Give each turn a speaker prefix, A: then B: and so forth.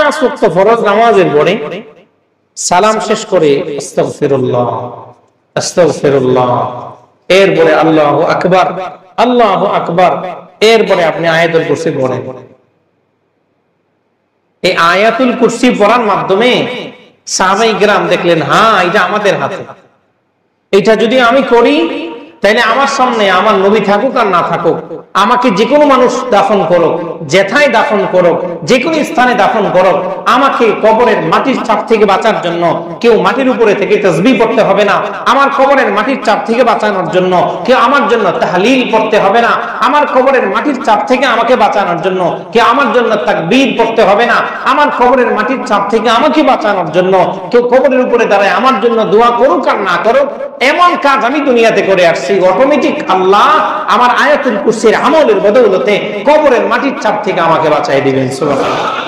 A: 5 ওয়াক্ত ফরজ নামাজের পরে সালাম শেষ করে আস্তাগফিরুল্লাহ আস্তাগফিরুল্লাহ, এরপরে আল্লাহু আকবার আল্লাহু আকবার, এরপরে আপনি আয়াতুল কুরসি পড়েন। এই আয়াতুল কুরসি পড়ার মাধ্যমে সাহাবায়ে কেরাম দেখলেন, হ্যাঁ এটা আমাদের হাতে, এটা যদি আমি করি তাহলে আমার সামনে আমার নবী থাকুক আর না থাকুক, আমাকে যে কোনো মানুষ দাফন করুক, যেথায় দাফন করুক, যে কোনো স্থানে দাফন করুক, আমাকে কবরের মাটির চাপ থেকে বাঁচার জন্য কেউ মাটির উপরে থেকে তাসবিহ পড়তে হবে না, আমার কবরের মাটির চাপ থেকে বাঁচানোর জন্য কেউ আমার জন্য তাহলিল পড়তে হবে না, আমার কবরের মাটির চাপ থেকে আমাকে বাঁচানোর জন্য কেউ আমার জন্য তাকবীর পড়তে হবে না, আমার কবরের মাটির চাপ থেকে আমাকে বাঁচানোর জন্য কেউ কবরের উপরে দাঁড়ায় আমার জন্য দোয়া করুক আর না করুক, এমন কাজ আমি দুনিয়াতে করে আসছি। অটোমেটিক আল্লাহ আমার আয়াতুল কুরসির আমলের বদৌলতে কবরের মাটির চাপ থেকে আমাকে বাঁচাই দিবেন। সুবহানাল্লাহ।